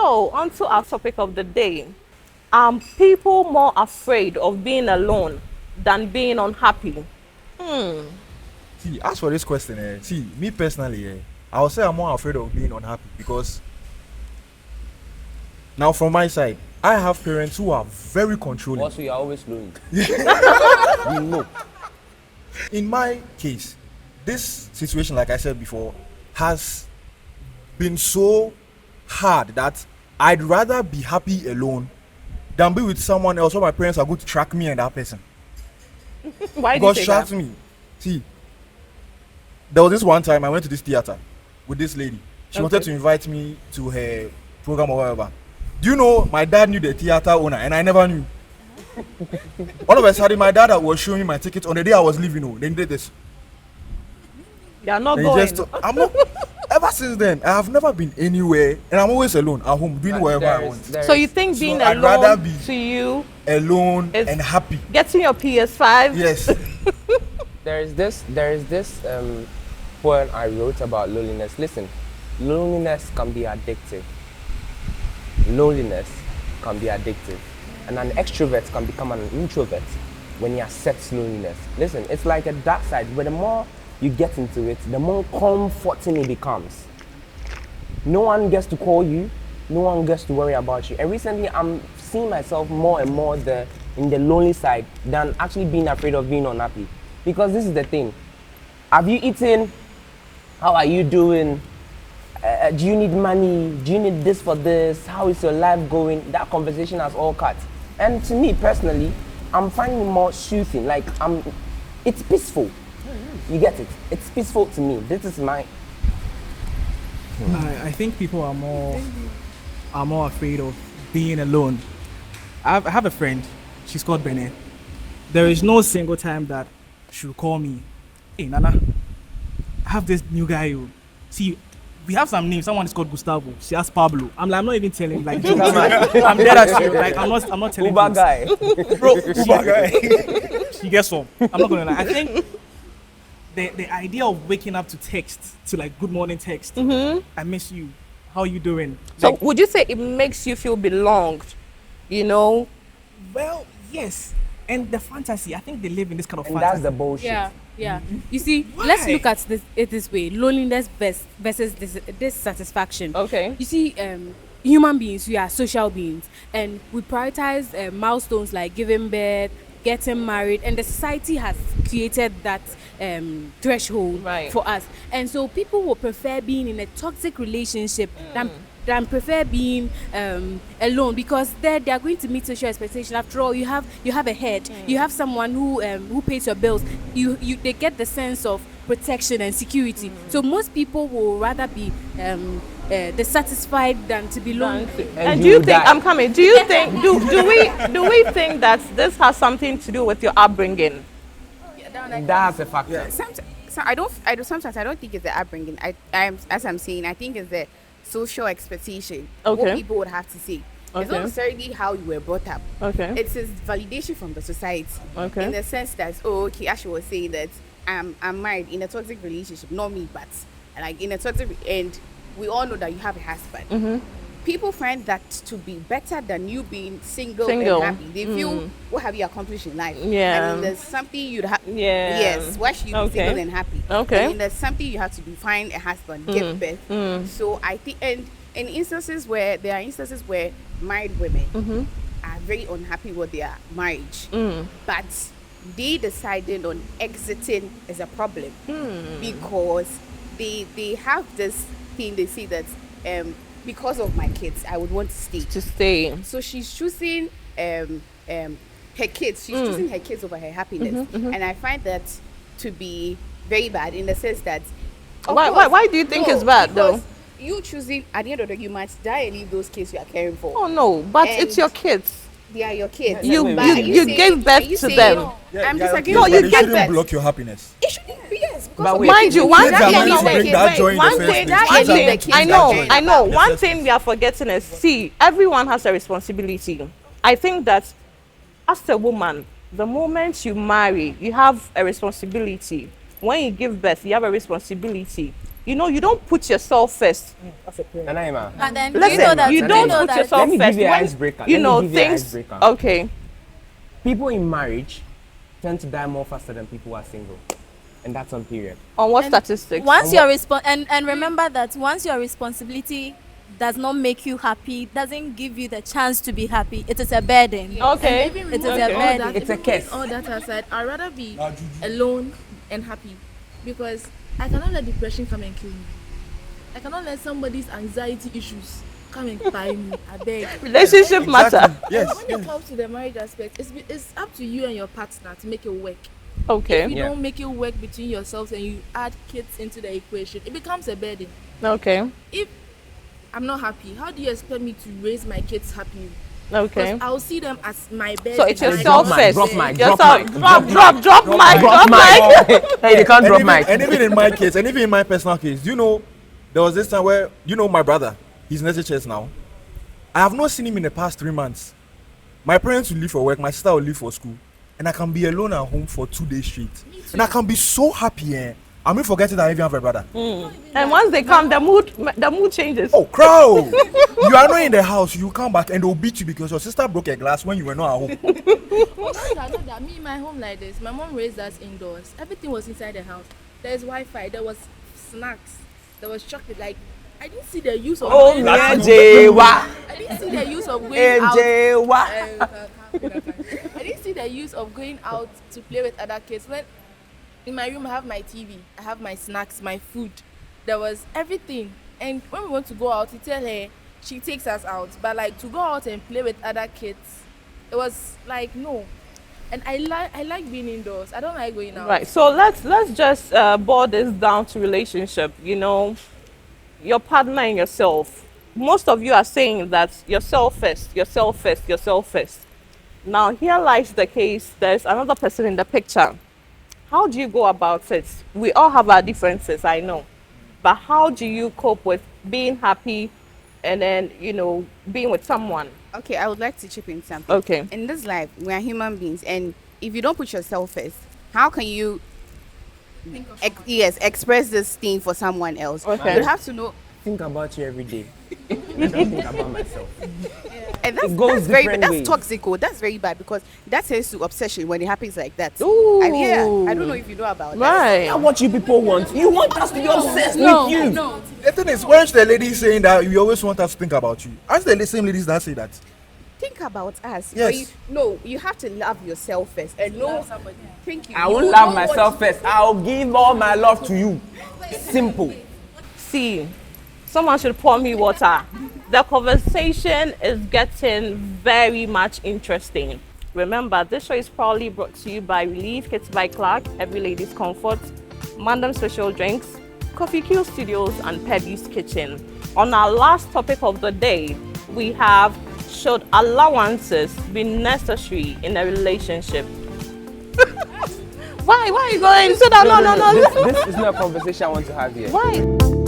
So, on to our topic of the day. Are people more afraid of being alone than being unhappy? See, as for this question, see, me personally, I would say I'm more afraid of being unhappy because now from my side, I have parents who are very controlling. Also, you're always lonely. We know. In my case, this situation, like I said before, has been so hard that I'd rather be happy alone than be with someone else where my parents are going to track me and that person. Why do you Because say trust that? me, see, there was this one time I went to this theater with this lady. She wanted Okay. to invite me to her program or whatever. Do you know my dad knew the theater owner and I never knew? All of a sudden, my dad was showing me my ticket on the day I was leaving. Oh, then he did this. They are not Then he going. just, I'm not. Ever since then, I have never been anywhere, and I'm always alone at home doing whatever I want. So you think being So I'd rather alone be- to you, Alone It's- and happy. getting your PS5? Yes. There is this poem I wrote about loneliness. Listen, loneliness can be addictive. Loneliness can be addictive. And an extrovert can become an introvert when he accepts loneliness. Listen, it's like a dark side, but the more you get into it, the more comforting it becomes. No one gets to call you, no one gets to worry about you. And recently, I'm seeing myself more and more in the lonely side than actually being afraid of being unhappy. Because this is the thing. Have you eaten? How are you doing? Do you need money? Do you need this for this? How is your life going? That conversation has all cut. And to me personally, I'm finding it more soothing. Like it's peaceful. You get it? It's peaceful to me. This is my. I think people are more afraid of being alone. I have a friend. She's called Bene. There is no single time that she'll call me, "Hey Nana, I have this new guy. You see, we have some names. Someone is called Gustavo. She has Pablo. I'm not even telling. Like, jokes. I'm dead at you. Like, I'm not telling. Uber jokes. guy. Bro, Uber guy. She gets some. I'm not gonna lie. I think the idea of waking up to text, to like good morning text. I miss you. How you doing? So Like, would you say it makes you feel belonged? You know? well, yes. And the fantasy. I think they live in this kind of And fantasy. that's the bullshit. Yeah. You see, Why? let's look at it this way: loneliness versus dissatisfaction. Okay. You see, human beings, we are social beings, and we prioritize milestones like giving birth, getting married, and the society has created that threshold Right. for us. And so people will prefer being in a toxic relationship than prefer being alone, because there they are going to meet social expectation. After all, you have a head, you have someone who pays your bills. They get the sense of protection and security. So most people will rather be dissatisfied than to be lonely. And do you you think die. I'm coming? Do you think do we think that this has something to do with your upbringing? That's a factor. Sometimes I don't think it's the upbringing. As I'm saying, I think it's the social expectation. Okay. What people would have to say. It's Okay. not necessarily how you were brought up. Okay. It's his validation from the society. Okay. In the sense that, oh, okay, Ashley was saying that I'm married in a toxic relationship, not me, but like in a toxic, and we all know that you have a husband. Mm-hmm. People find that to be better than you being single. Single. And happy. They feel, what have you accomplished in life? Yeah. And there's something you'd have. Yeah. Yes. Why should you be Okay. single and happy? Okay. And there's something you have to do. Find a husband, give birth. So I think, and in instances where there are instances where married women are very unhappy with their marriage, but they decided on exiting as a problem because they have this thing. They say that because of my kids, I would want to stay. To stay. So she's choosing her kids. She's choosing her kids over her happiness, and I find that to be very bad in the sense that. of Why- course, why do you think it's bad, though? because you choosing at the end of the day, you might die and leave those kids you are caring for. Oh no, but And it's your kids. They are your kids. You- But you- are you saying- gave birth are you to saying- them. I'm yeah, disagreeing. No, but you they get shouldn't that. block your happiness. It shouldn't be, yes. But Because wait, Mind you, one kids thing, are no, meant to wait, bring that wait, joy in the one first thing, place. that one is the thing, kids I that know, join I know. the One first thing we are forgetting is, see, everyone has a responsibility. I think that as a woman, the moment you marry, you have a responsibility. When you give birth, you have a responsibility. You know, you don't put yourself first. Nanaima, But then Listen, you know that you don't know put that yourself let me first. give you an When, icebreaker. you Let me know, give you an things. icebreaker. Okay. People in marriage tend to die more faster than people who are single, and that's on period. On what And statistics? once your and remember that once your responsibility does not make you happy, doesn't give you the chance to be happy, it is a burden. Okay. And even It is removing a Okay. all burden. that, It's a even curse. putting all that aside, I'd rather be alone and happy, because I cannot let depression come and kill me. I cannot let somebody's anxiety issues come and buy me. I beg. Relationship matter. Exactly. Yes. When yes. it comes to the marriage aspect, it's up to you and your partner to make it work. Okay. If you Yeah. don't make it work between yourselves and you add kids into the equation, it becomes a burden. Okay. If I'm not happy, how do you expect me to raise my kids happy? Okay. Because I'll see them as my burden. So it's and I yourself don't first. drop want mic, them. drop Yourself. mic. Drop mic. Drop mic. Hey, they can't And drop even, mic. and even in my case, and even in my personal case, you know, there was this time where, you know, my brother, he's in SHS now. I have not seen him in the past 3 months. My parents will leave for work, my sister will leave for school, and I can be alone at home for 2 days straight. And I can be so happy, I'm not forgetting that I even have a brother. And once they come, the mood changes. Oh, crowd! You are not in the house, you come back and they'll beat you because your sister broke a glass when you were not at home. Not that me in my home like this. My mom raised us indoors. Everything was inside the house. There's Wi-Fi. There was snacks. There was chocolate. Like I didn't see the use of. Oh, going yeah, out. Jewa. I didn't see the use of going out. Jewa. I didn't see the use of going out to play with other kids. When in my room I have my TV, I have my snacks, my food. There was everything. And when we want to go out, we tell her, she takes us out. But like to go out and play with other kids, it was like no. And I like being indoors. I don't like going out. Right. So let's just boil this down to relationship. You know, your partner and yourself. Most of you are saying that yourself first, yourself first, yourself first. Now here lies the case. There's another person in the picture. How do you go about it? We all have our differences, I know. But how do you cope with being happy and then, you know, being with someone? Okay, I would like to chip in something. Okay. In this life, we are human beings, and if you don't put yourself first, how can you express this thing for someone else? Okay. You have to know, Think about you every day. I don't think about myself. and that's, It goes that's very different that's ways. toxic. Oh, that's very bad because that turns to obsession when it happens like that. Ooh. I don't know if you know about that. Right. Now what you people want? You want us to be obsessed No, with you. no. The thing is, when the lady saying that you always want us to think about you, ask the same ladies that say that. Think about us. Yes. But you have to love yourself first and know somebody. Thank you. I You won't know love what myself first. I'll give all my love to you. Simple. See, someone should pour me water. The conversation is getting very much interesting. Remember, this show is proudly brought to you by Relief Kits by Clark, Every Lady's Comfort, Mandem Special Drinks, Coffee Q Studios, and Peddy's Kitchen. On our last topic of the day, we have, should allowances be necessary in a relationship? Why are you going? So that, no. This is not a conversation I want to have here. Why?